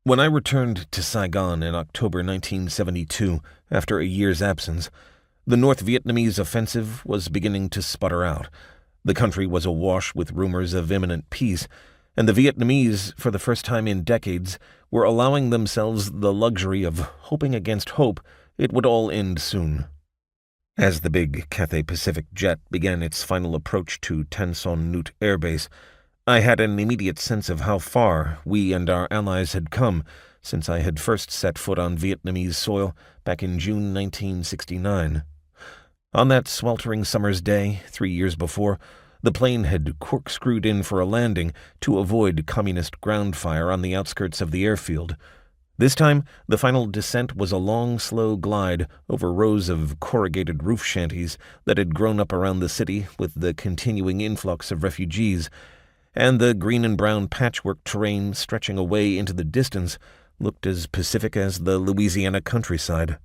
When I returned to Saigon in October 1972, after a year's absence, the North Vietnamese offensive was beginning to sputter out. The country was awash with rumors of imminent peace, and the Vietnamese, for the first time in decades, were allowing themselves the luxury of hoping against hope it would all end soon. As the big Cathay Pacific jet began its final approach to Tan Son Nhut Air Base, I had an immediate sense of how far we and our allies had come since I had first set foot on Vietnamese soil back in June 1969. On that sweltering summer's day, 3 years before, the plane had corkscrewed in for a landing to avoid communist ground fire on the outskirts of the airfield. This time, the final descent was a long, slow glide over rows of corrugated roof shanties that had grown up around the city with the continuing influx of refugees, and the green and brown patchwork terrain stretching away into the distance looked as Pacific as the Louisiana countryside.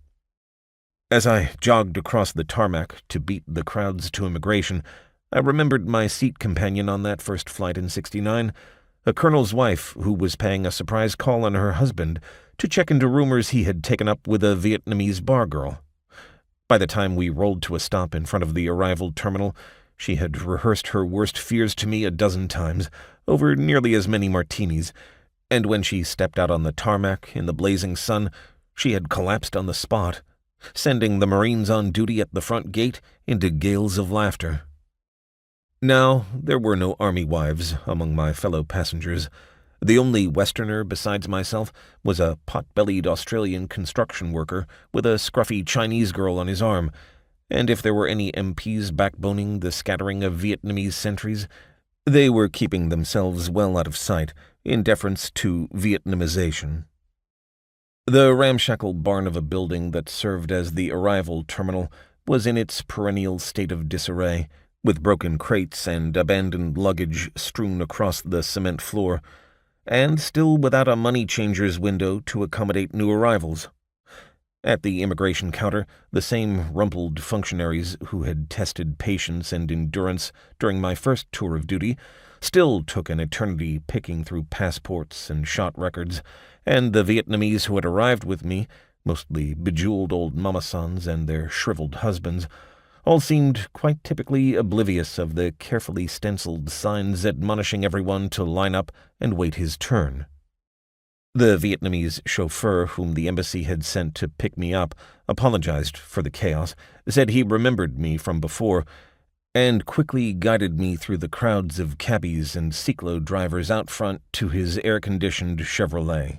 As I jogged across the tarmac to beat the crowds to immigration, I remembered my seat companion on that first flight in '69, a colonel's wife who was paying a surprise call on her husband to check into rumors he had taken up with a Vietnamese bar girl. By the time we rolled to a stop in front of the arrival terminal, she had rehearsed her worst fears to me a dozen times, over nearly as many martinis, and when she stepped out on the tarmac in the blazing sun, she had collapsed on the spot, sending the Marines on duty at the front gate into gales of laughter. Now, there were no army wives among my fellow passengers. The only Westerner besides myself was a pot-bellied Australian construction worker with a scruffy Chinese girl on his arm, and if there were any MPs backboning the scattering of Vietnamese sentries, they were keeping themselves well out of sight in deference to Vietnamization. The ramshackle barn of a building that served as the arrival terminal was in its perennial state of disarray, with broken crates and abandoned luggage strewn across the cement floor, and still without a money changer's window to accommodate new arrivals. At the immigration counter, the same rumpled functionaries who had tested patience and endurance during my first tour of duty still took an eternity picking through passports and shot records, and the Vietnamese who had arrived with me, mostly bejeweled old mama-sons and their shriveled husbands, all seemed quite typically oblivious of the carefully stenciled signs admonishing everyone to line up and wait his turn. The Vietnamese chauffeur whom the embassy had sent to pick me up apologized for the chaos, said he remembered me from before, and quickly guided me through the crowds of cabbies and cyclo drivers out front to his air-conditioned Chevrolet.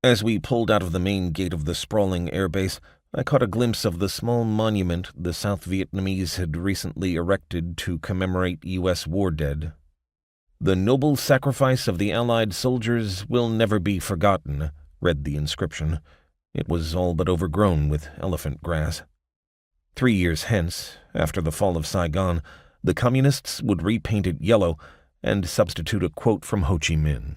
As we pulled out of the main gate of the sprawling airbase, I caught a glimpse of the small monument the South Vietnamese had recently erected to commemorate U.S. war dead. "The noble sacrifice of the Allied soldiers will never be forgotten," read the inscription. It was all but overgrown with elephant grass. 3 years hence, after the fall of Saigon, the Communists would repaint it yellow and substitute a quote from Ho Chi Minh.